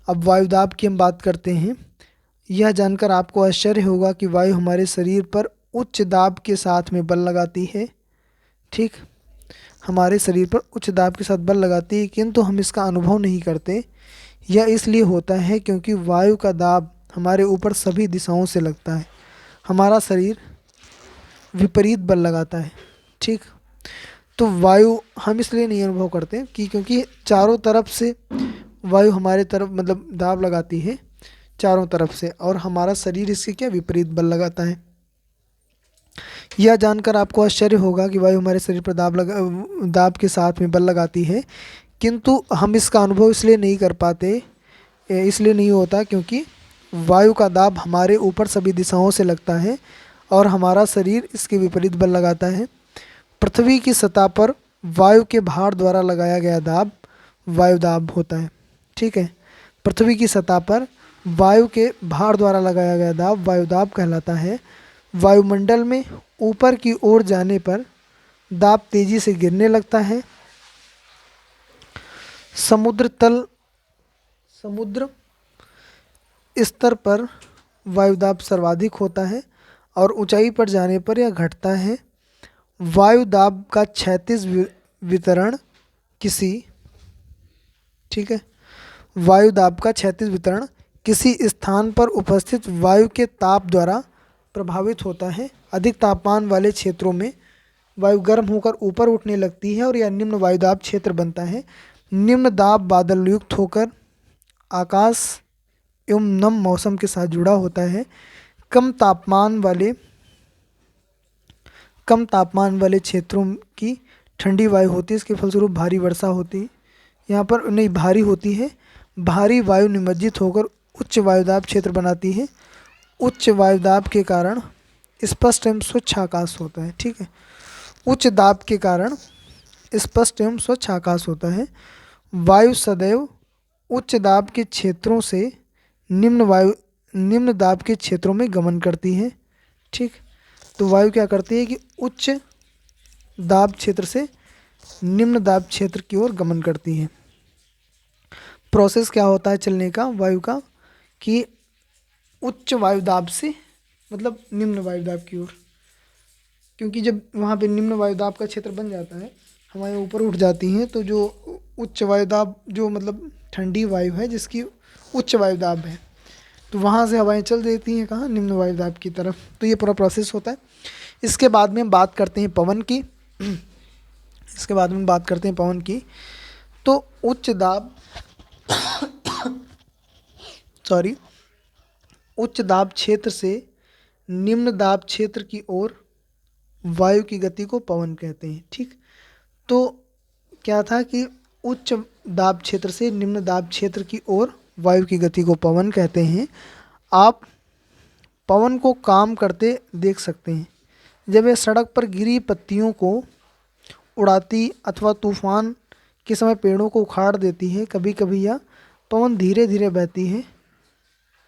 अब वायुदाब की हम बात करते हैं। यह जानकर आपको आश्चर्य होगा कि वायु हमारे शरीर पर उच्च दाब के साथ में बल लगाती है। ठीक, हमारे शरीर पर उच्च दाब के साथ बल लगाती है, किंतु हम इसका अनुभव नहीं करते। यह इसलिए होता है क्योंकि वायु का दाब हमारे ऊपर सभी दिशाओं से लगता है। हमारा शरीर विपरीत बल लगाता है। ठीक, तो वायु हम इसलिए नहीं अनुभव करते कि क्योंकि चारों तरफ से वायु हमारे तरफ मतलब दाब लगाती है चारों तरफ से, और हमारा शरीर इसके क्या विपरीत बल लगाता है। यह जानकर आपको आश्चर्य होगा कि वायु हमारे शरीर पर दाब के साथ में बल लगाती है, किंतु हम इसका अनुभव इसलिए नहीं कर पाते, इसलिए नहीं होता क्योंकि वायु का दाब हमारे ऊपर सभी दिशाओं से लगता है और हमारा शरीर इसके विपरीत बल लगाता है। पृथ्वी की सतह पर वायु के भार द्वारा लगाया गया दाब वायुदाब होता है। ठीक है, पृथ्वी की सतह पर वायु के भार द्वारा लगाया गया दाब वायुदाब कहलाता है। वायुमंडल में ऊपर की ओर जाने पर दाब तेजी से गिरने लगता है। समुद्र स्तर पर वायुदाब सर्वाधिक होता है और ऊंचाई पर जाने पर यह घटता है। वायुदाब का क्षैतिज वितरण किसी ठीक है वायुदाब का क्षैतिज वितरण किसी स्थान पर उपस्थित वायु के ताप द्वारा प्रभावित होता है। अधिक तापमान वाले क्षेत्रों में वायु गर्म होकर ऊपर उठने लगती है और यह निम्न वायुदाब क्षेत्र बनता है। निम्न दाब बादल युक्त होकर आकाश एवं नम मौसम के साथ जुड़ा होता है। कम तापमान वाले क्षेत्रों की ठंडी वायु होती है, इसके फलस्वरूप भारी वर्षा होती है। यहाँ पर नहीं भारी होती है। भारी वायु निमज्जित होकर उच्च वायुदाब क्षेत्र बनाती है। उच्च वायुदाब के कारण स्पष्ट एवं स्वच्छ आकाश होता है। ठीक है, उच्च दाब के कारण स्पष्ट एवं स्वच्छ आकाश होता है। वायु सदैव उच्च दाब के क्षेत्रों से निम्न दाब के क्षेत्रों में गमन करती है। ठीक, तो वायु क्या करती है कि उच्च दाब क्षेत्र से निम्न दाब क्षेत्र की ओर गमन करती है। प्रोसेस क्या होता है चलने का वायु का कि उच्च वायुदाब से मतलब निम्न वायुदाब की ओर, क्योंकि जब वहाँ पे निम्न वायुदाब का क्षेत्र बन जाता है हवाएं ऊपर उठ जाती हैं, तो जो उच्च वायुदाब जो मतलब ठंडी वायु है जिसकी उच्च वायुदाब है, तो वहाँ से हवाएं चल देती हैं कहाँ निम्न वायुदाब की तरफ। तो ये पूरा प्रोसेस होता है। इसके बाद में हम बात करते हैं पवन की। तो उच्च दाब क्षेत्र से निम्न दाब क्षेत्र की ओर वायु की गति को पवन कहते हैं। ठीक, तो क्या था कि उच्च दाब क्षेत्र से निम्न दाब क्षेत्र की ओर वायु की गति को पवन कहते हैं। आप पवन को काम करते देख सकते हैं जब यह सड़क पर गिरी पत्तियों को उड़ाती अथवा तूफान के समय पेड़ों को उखाड़ देती है। कभी कभी यह पवन धीरे धीरे बहती है।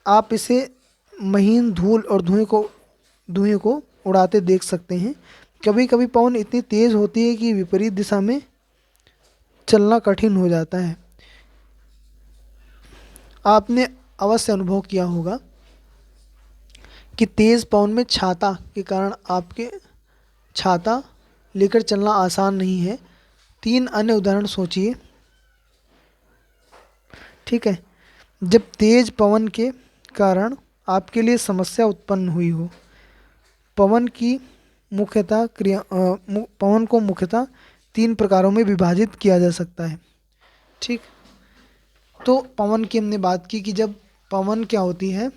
आप इसे महीन धूल और धुएं को उड़ाते देख सकते हैं। कभी कभी पवन इतनी तेज़ होती है कि विपरीत दिशा में चलना कठिन हो जाता है। आपने अवश्य अनुभव किया होगा कि तेज़ पवन में छाता के कारण आपके छाता लेकर चलना आसान नहीं है। 3 अन्य उदाहरण सोचिए। ठीक है, जब तेज पवन के कारण आपके लिए समस्या उत्पन्न हुई हो। पवन को मुख्यतः 3 प्रकारों में विभाजित किया जा सकता है। ठीक, तो पवन की हमने बात की कि जब पवन क्या होती है,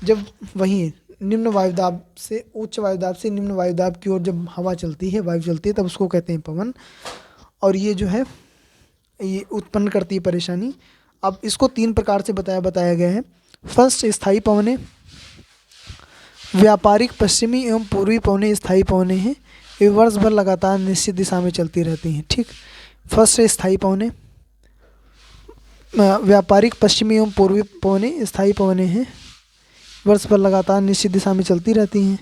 जब वहीं निम्न वायुदाब से उच्च वायुदाब से निम्न वायुदाब की ओर जब हवा चलती है, वायु चलती है, तब उसको कहते हैं पवन। और ये जो है ये उत्पन्न करती है परेशानी। अब इसको 3 प्रकार से बताया गया है। फर्स्ट स्थायी पवनें, व्यापारिक पश्चिमी एवं पूर्वी पवनें स्थायी पवनें हैं। ये वर्ष भर लगातार निश्चित दिशा में चलती रहती हैं। ठीक, फर्स्ट स्थायी पवनें, व्यापारिक पश्चिमी एवं पूर्वी पवनें स्थायी पवनें हैं, वर्ष भर लगातार निश्चित दिशा में चलती रहती हैं।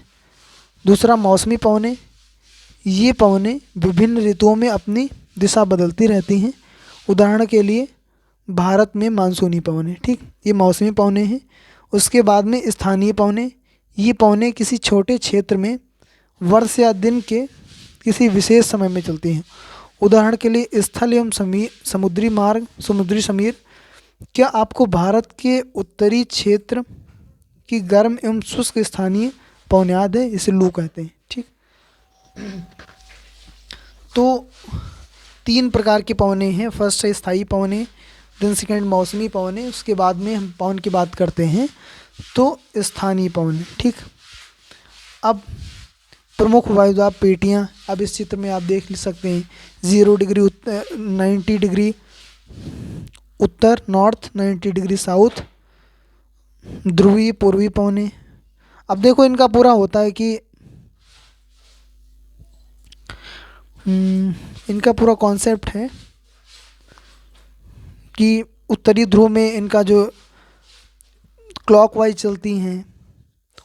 दूसरा मौसमी पवनें, ये पवनें विभिन्न ऋतुओं में अपनी दिशा बदलती रहती हैं। उदाहरण के लिए भारत में मानसूनी पवनें, ठीक, ये मौसमी पवनें हैं। उसके बाद में स्थानीय पवनें, ये पवनें किसी छोटे क्षेत्र में वर्ष या दिन के किसी विशेष समय में चलती हैं। उदाहरण के लिए स्थल एवं समुद्री मार्ग, समुद्री समीर। क्या आपको भारत के उत्तरी क्षेत्र की गर्म एवं शुष्क स्थानीय पवन याद है? इसे लू कहते हैं, ठीक। तो 3 प्रकार की पवनें हैं। फर्स्ट है स्थायी पवनें, देन सेकेंड मौसमी पवनें, उसके बाद में हम पवन की बात करते हैं तो स्थानीय पवनें, ठीक। अब प्रमुख वायुदाब पेटियाँ, अब इस चित्र में आप देख सकते हैं 0 डिग्री उत्तर, 90 डिग्री उत्तर नॉर्थ, 90 डिग्री साउथ, ध्रुवीय पूर्वी पवनें। अब देखो इनका पूरा होता है कि इनका पूरा कॉन्सेप्ट है कि उत्तरी ध्रुव में इनका जो क्लॉकवाइज चलती हैं,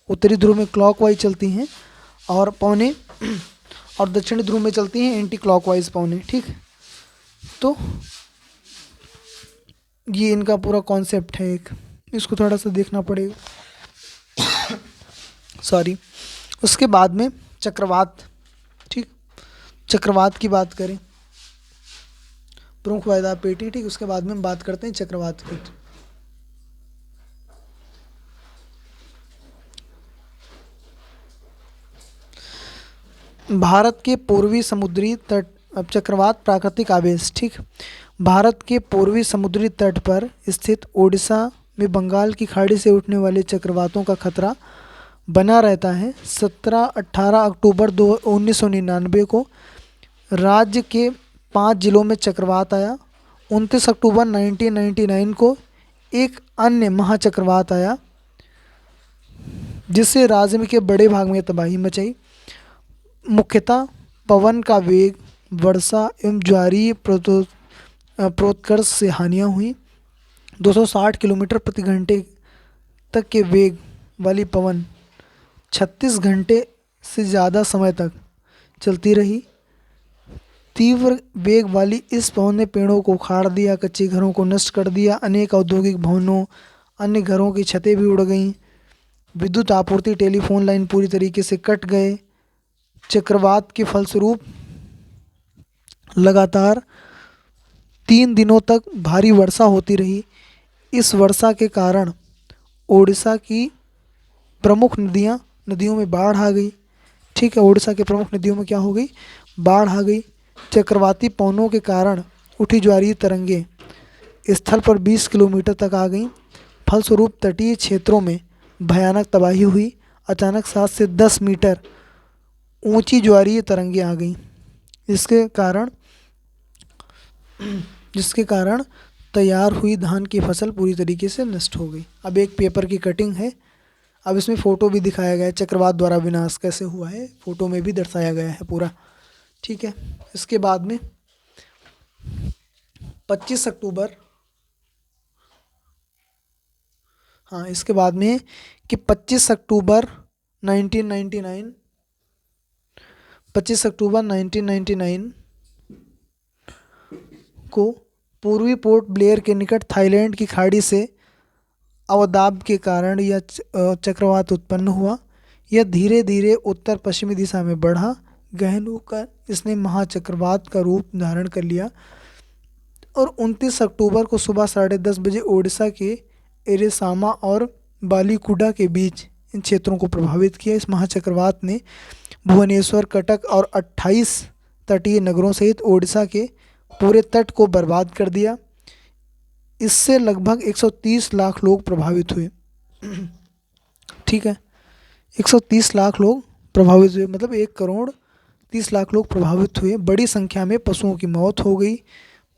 उत्तरी ध्रुव में क्लॉकवाइज चलती हैं और पवनें, और दक्षिणी ध्रुव में चलती हैं एंटी क्लॉकवाइज पवनें, ठीक। तो ये इनका पूरा कॉन्सेप्ट है एक, इसको थोड़ा सा देखना पड़ेगा। सॉरी। उसके बाद में चक्रवात, ठीक। चक्रवात की बात करें, प्रमुख वायुदाब पेटी, ठीक। उसके बाद में हम बात करते हैं चक्रवात की। भारत के पूर्वी समुद्री तट, अब चक्रवात प्राकृतिक आवेश, ठीक। भारत के पूर्वी समुद्री तट पर स्थित ओडिशा में बंगाल की खाड़ी से उठने वाले चक्रवातों का खतरा बना रहता है। 17-18 अक्टूबर 1999 को राज्य के 5 जिलों में चक्रवात आया। 29 अक्टूबर 1999 को एक अन्य महाचक्रवात आया जिससे राज्य के बड़े भाग में तबाही मचाई। मुख्यतः पवन का वेग, वर्षा एवं ज्वारीय प्रोत्कर्ष से हानियाँ हुई। 260 किलोमीटर प्रति घंटे तक के वेग वाली पवन 36 घंटे से ज़्यादा समय तक चलती रही। तीव्र वेग वाली इस पवन ने पेड़ों को उखाड़ दिया, कच्चे घरों को नष्ट कर दिया, अनेक औद्योगिक भवनों, अन्य घरों की छतें भी उड़ गईं। विद्युत आपूर्ति, टेलीफोन लाइन पूरी तरीके से कट गए। चक्रवात के फलस्वरूप लगातार 3 दिनों तक भारी वर्षा होती रही। इस वर्षा के कारण ओडिशा की प्रमुख नदियों में बाढ़ आ गई, ठीक है। ओडिशा के प्रमुख नदियों में क्या हो गई? बाढ़ आ गई। चक्रवाती पवनों के कारण उठी ज्वारीय तरंगे स्थल पर 20 किलोमीटर तक आ गईं। फलस्वरूप तटीय क्षेत्रों में भयानक तबाही हुई। अचानक 7 से 10 मीटर ऊंची ज्वारीय तरंगे आ गईं, जिसके कारण तैयार हुई धान की फसल पूरी तरीके से नष्ट हो गई। अब एक पेपर की कटिंग है, अब इसमें फ़ोटो भी दिखाया गया है, चक्रवात द्वारा विनाश कैसे हुआ है फ़ोटो में भी दर्शाया गया है पूरा, ठीक है। इसके बाद में 25 अक्टूबर, हाँ इसके बाद में कि 25 अक्टूबर 1999 को पूर्वी पोर्ट ब्लेयर के निकट थाईलैंड की खाड़ी से अवदाब के कारण यह चक्रवात उत्पन्न हुआ। यह धीरे धीरे उत्तर पश्चिमी दिशा में बढ़ा, गहन होकर इसने महाचक्रवात का रूप धारण कर लिया और 29 अक्टूबर को सुबह 10:30 बजे ओडिशा के एरेसामा और बालीकुडा के बीच इन क्षेत्रों को प्रभावित किया। इस महाचक्रवात ने भुवनेश्वर, कटक और 28 तटीय नगरों सहित ओडिशा के पूरे तट को बर्बाद कर दिया। इससे लगभग 130 लाख लोग प्रभावित हुए, ठीक है। 130 लाख लोग प्रभावित हुए, मतलब 1 करोड़ 30 लाख लोग प्रभावित हुए। बड़ी संख्या में पशुओं की मौत हो गई।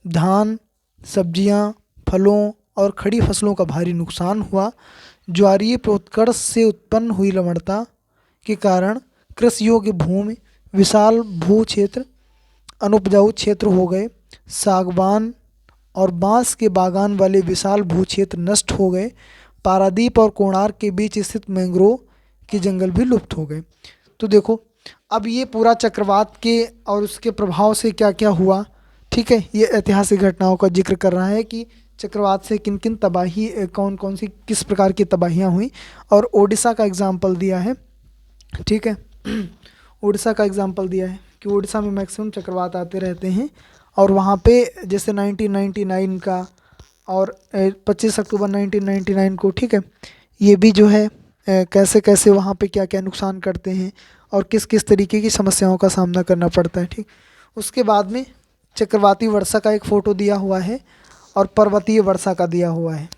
धान, सब्जियां, फलों और खड़ी फसलों का भारी नुकसान हुआ। ज्वारीय प्रोत्कर्ष से उत्पन्न हुई लवणता के कारण कृषि योग्य भूमि, विशाल भू क्षेत्र अनुपजाऊ क्षेत्र हो गए। सागवान और बांस के बागान वाले विशाल भू क्षेत्र नष्ट हो गए। पारादीप और कोणार्क के बीच स्थित मैंग्रोव के जंगल भी लुप्त हो गए। तो देखो अब ये पूरा चक्रवात के और उसके प्रभाव से क्या क्या हुआ, ठीक है। ये ऐतिहासिक घटनाओं का जिक्र कर रहा है कि चक्रवात से किन किन तबाही कौन कौन सी किस प्रकार की तबाहियाँ हुई, और ओडिशा का एग्जाम्पल दिया है। ठीक है, उड़ीसा का एग्जाम्पल दिया है कि उड़ीसा में मैक्सिमम चक्रवात आते रहते हैं, और वहाँ पे जैसे 1999 का और 25 अक्टूबर 1999 को, ठीक है, ये भी जो है कैसे कैसे वहाँ पे क्या क्या नुकसान करते हैं और किस किस तरीके की समस्याओं का सामना करना पड़ता है। ठीक, उसके बाद में चक्रवाती वर्षा का एक फ़ोटो दिया हुआ है और पर्वतीय वर्षा का दिया हुआ है।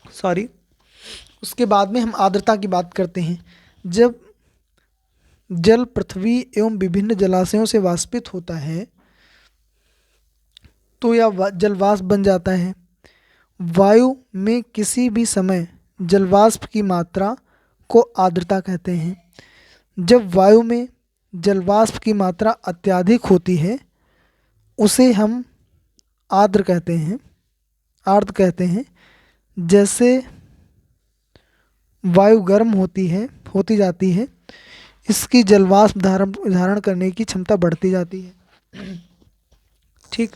सॉरी। उसके बाद में हम आर्द्रता की बात करते हैं। जब जल पृथ्वी एवं विभिन्न जलाशयों से वाष्पित होता है तो यह जलवाष्प बन जाता है। वायु में किसी भी समय जलवाष्प की मात्रा को आर्द्रता कहते हैं। जब वायु में जलवाष्प की मात्रा अत्यधिक होती है उसे हम आर्द्र कहते हैं। जैसे वायु गर्म होती जाती है, इसकी जलवाष्प धारण करने की क्षमता बढ़ती जाती है। ठीक,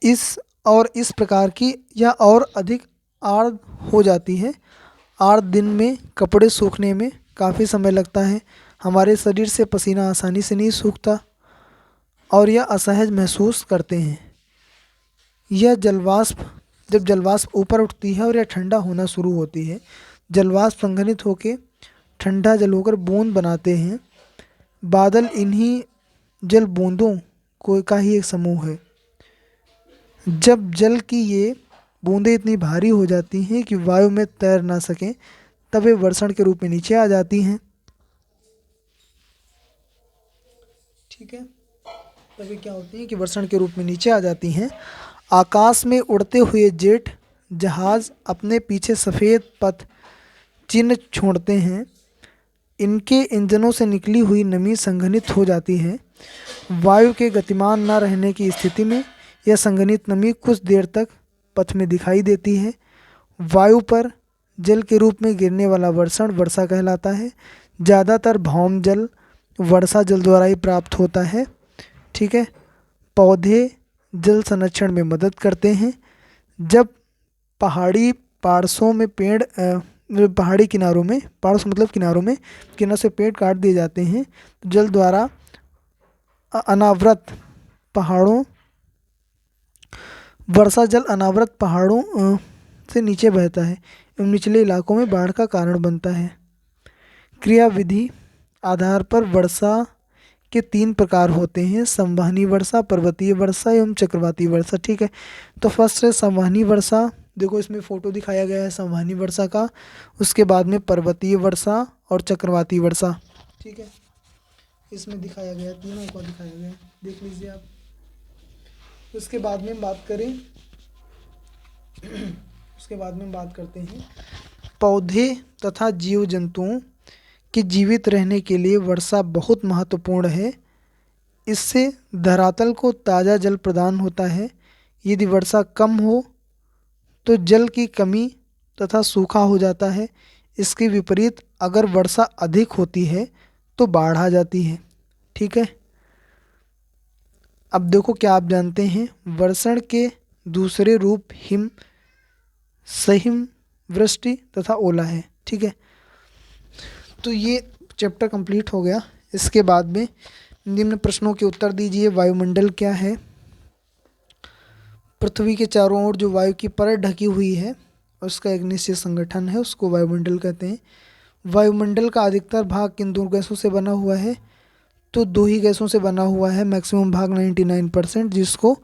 इस प्रकार की या और अधिक आर्द्र हो जाती है। आर्द्र दिन में कपड़े सूखने में काफ़ी समय लगता है, हमारे शरीर से पसीना आसानी से नहीं सूखता और यह असहज महसूस करते हैं। यह जब जलवाष्प ऊपर उठती है और यह ठंडा होना शुरू होती है, जलवाष्प संघनित होकर ठंडा जल होकर बूंद बनाते हैं। बादल इन्हीं जल बूंदों का ही एक समूह है। जब जल की ये बूंदें इतनी भारी हो जाती हैं कि वायु में तैर ना सकें, तब वे वर्षण के रूप में नीचे आ जाती हैं। ठीक है, तभी क्या होती है कि वर्षण के रूप में नीचे आ जाती हैं। आकाश में उड़ते हुए जेट जहाज अपने पीछे सफ़ेद पथ चिन्ह छोड़ते हैं। इनके इंजनों से निकली हुई नमी संघनित हो जाती है। वायु के गतिमान न रहने की स्थिति में यह संघनित नमी कुछ देर तक पथ में दिखाई देती है। वायु पर जल के रूप में गिरने वाला वर्षण वर्षा कहलाता है। ज़्यादातर भौम जल वर्षा जल द्वारा ही प्राप्त होता है। ठीक है, पौधे जल संरक्षण में मदद करते हैं। जब पहाड़ी पार्श्वों में पहाड़ी किनारों में, पार्श्व मतलब किनारों से पेड़ काट दिए जाते हैं तो जल द्वारा वर्षा जल अनावृत पहाड़ों से नीचे बहता है एवं निचले इलाकों में बाढ़ का कारण बनता है। क्रियाविधि आधार पर वर्षा के 3 प्रकार होते हैं: संवहनी वर्षा, पर्वतीय वर्षा एवं चक्रवाती वर्षा। ठीक है, तो फर्स्ट है संवहनी वर्षा। देखो इसमें फ़ोटो दिखाया गया है संवहनी वर्षा का। उसके बाद में पर्वतीय वर्षा और चक्रवाती वर्षा। ठीक है, इसमें दिखाया गया, तीनों को दिखाया गया, देख लीजिए आप। उसके बाद में बात करते हैं पौधे तथा जीव जंतुओं कि जीवित रहने के लिए वर्षा बहुत महत्वपूर्ण है। इससे धरातल को ताज़ा जल प्रदान होता है। यदि वर्षा कम हो तो जल की कमी तथा सूखा हो जाता है। इसके विपरीत अगर वर्षा अधिक होती है तो बाढ़ आ जाती है। ठीक है, अब देखो क्या आप जानते हैं, वर्षण के दूसरे रूप सहिम, वृष्टि तथा ओला है। ठीक है, तो ये चैप्टर कंप्लीट हो गया। इसके बाद में निम्न प्रश्नों के उत्तर दीजिए। वायुमंडल क्या है? पृथ्वी के चारों ओर जो वायु की परत ढकी हुई है उसका एक निश्चित संगठन है, उसको वायुमंडल कहते हैं। वायुमंडल का अधिकतर भाग किन 2 गैसों से बना हुआ है? तो 2 ही गैसों से बना हुआ है। मैक्सिमम भाग 99%, जिसको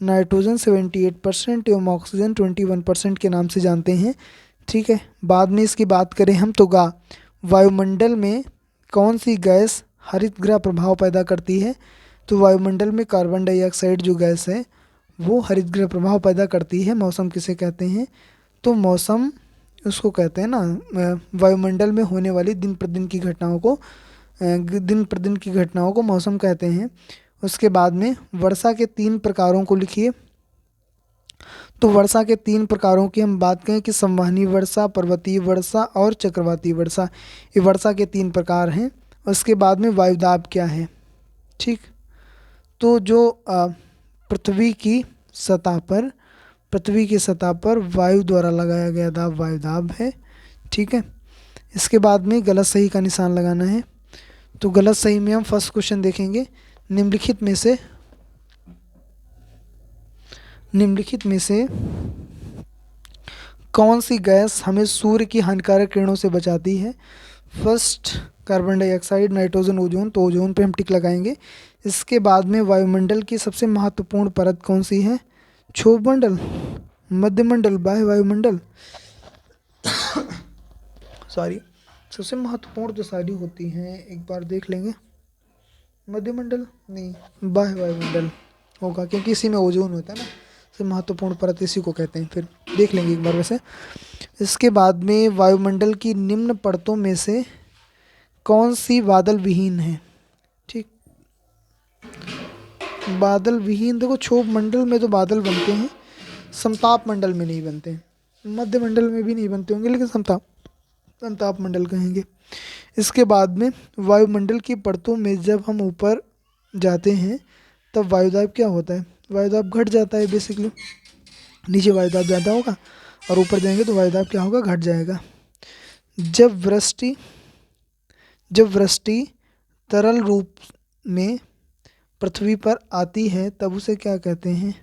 नाइट्रोजन 78% एवं ऑक्सीजन 21% के नाम से जानते हैं। ठीक है, बाद में इसकी बात करें हम तो वायुमंडल में कौन सी गैस हरितगृह प्रभाव पैदा करती है? तो वायुमंडल में कार्बन डाइऑक्साइड जो गैस है वो हरितगृह प्रभाव पैदा करती है। मौसम किसे कहते हैं? तो मौसम उसको कहते हैं ना, वायुमंडल में होने वाली दिन प्रतिदिन की घटनाओं को मौसम कहते हैं। उसके बाद में वर्षा के 3 प्रकारों को लिखिए। तो वर्षा के 3 प्रकारों की हम बात करें कि संवहनी वर्षा, पर्वतीय वर्षा और चक्रवाती वर्षा, ये वर्षा के 3 प्रकार हैं। उसके बाद में वायुदाब क्या है? ठीक, तो जो पृथ्वी की सतह पर वायु द्वारा लगाया गया दाब वायुदाब है। ठीक है, इसके बाद में गलत सही का निशान लगाना है। तो गलत सही में हम फर्स्ट क्वेश्चन देखेंगे, निम्नलिखित में से कौन सी गैस हमें सूर्य की हानिकारक किरणों से बचाती है? First carbon dioxide, nitrogen, ozone. तो ओजोन पे हम टिक लगाएंगे। इसके बाद में वायुमंडल की सबसे महत्वपूर्ण परत कौन सी है? क्षोभ मंडल, मध्यमंडल, बाह्य वायुमंडल। सॉरी, सबसे महत्वपूर्ण तो सारी होती हैं, एक बार देख लेंगे। मध्यमंडल नहीं, बाह्य वायुमंडल होगा, क्योंकि इसी में ओजोन होता है ना। सबसे महत्वपूर्ण परत इसी को कहते हैं, फिर देख लेंगे एक बार वैसे। इसके बाद में वायुमंडल की निम्न परतों में से कौन सी बादल विहीन है? ठीक, बादल विहीन, देखो क्षोभ मंडल में तो बादल बनते हैं, समताप मंडल में नहीं बनते हैं, मध्य मंडल में भी नहीं बनते होंगे, लेकिन समताप मंडल कहेंगे। इसके बाद में वायुमंडल की परतों में जब हम ऊपर जाते हैं तब वायुदाब क्या होता है? वायुदाब घट जाता है बेसिकली। नीचे वायुदाब ज़्यादा होगा और ऊपर जाएंगे तो वायुदाब क्या होगा? घट जाएगा। जब वृष्टि तरल रूप में पृथ्वी पर आती है तब उसे क्या कहते हैं?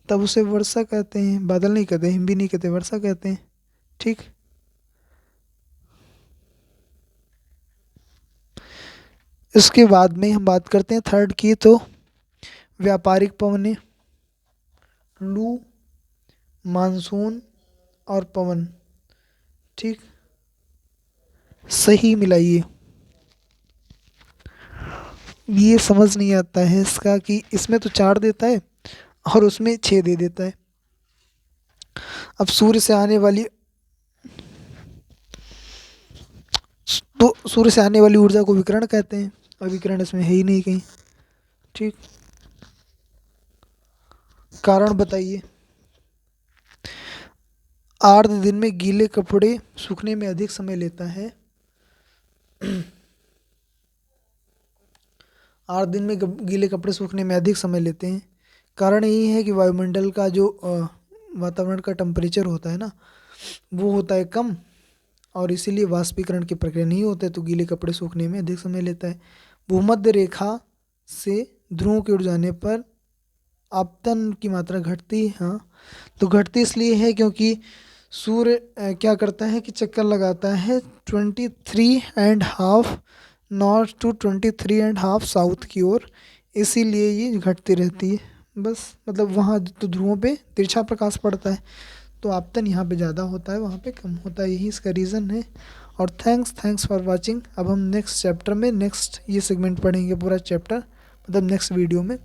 तब उसे वर्षा कहते हैं। बादल नहीं कहते, हिम भी नहीं कहते, वर्षा कहते हैं। ठीक, इसके बाद में हम बात करते हैं थर्ड की, तो व्यापारिक पवनें, लू, मानसून और पवन। ठीक, सही मिलाइए। ये समझ नहीं आता है इसका कि इसमें तो 4 देता है और उसमें 6 दे देता है। अब सूर्य से आने वाली ऊर्जा को विकिरण कहते हैं, और विकिरण इसमें है ही नहीं कहीं। ठीक, कारण बताइए। आर्द्र दिन में गीले कपड़े सूखने में अधिक समय लेता है। आर्द्र दिन में गीले कपड़े सूखने में अधिक समय लेते हैं। कारण यही है कि वायुमंडल का जो वातावरण का टेम्परेचर होता है ना, वो होता है कम, और इसीलिए वाष्पीकरण की प्रक्रिया नहीं होता है, तो गीले कपड़े सूखने में अधिक समय लेता है। भूमध्य रेखा से ध्रुवों के उड़ जाने पर आपतन की मात्रा घटती है। हाँ, तो घटती इसलिए है क्योंकि सूर्य क्या करता है कि चक्कर लगाता है 23.5 नॉर्थ टू 23.5 साउथ की ओर, इसीलिए ये घटती रहती है। बस, मतलब वहाँ तो ध्रुवों पे तिरछा प्रकाश पड़ता है, तो आपतन यहाँ पे ज़्यादा होता है, वहाँ पे कम होता है, यही इसका रीज़न है। और थैंक्स फॉर वाचिंग। अब हम नेक्स्ट चैप्टर में नेक्स्ट ये सेगमेंट पढ़ेंगे, पूरा चैप्टर, मतलब नेक्स्ट वीडियो में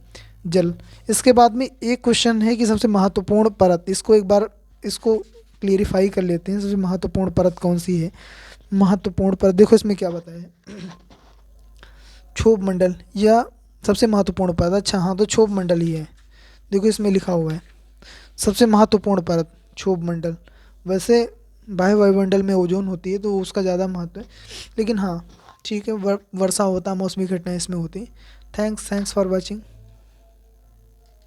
जल। इसके बाद में एक क्वेश्चन है कि सबसे महत्वपूर्ण परत, इसको एक बार इसको क्लियरिफाई कर लेते हैं। सबसे महत्वपूर्ण परत कौन सी है? महत्वपूर्ण परत, देखो इसमें क्या बताया है, क्षोभ मंडल या सबसे महत्वपूर्ण परत। अच्छा हाँ, तो क्षोभ मंडल ही है, देखो इसमें लिखा हुआ है सबसे महत्वपूर्ण परत क्षोभ मंडल। वैसे बाह्य वायुमंडल में ओजोन होती है तो उसका ज़्यादा महत्व है, लेकिन हाँ ठीक है, वर्षा होता है, मौसमी घटनाएं इसमें होती हैं। Thanks for watching.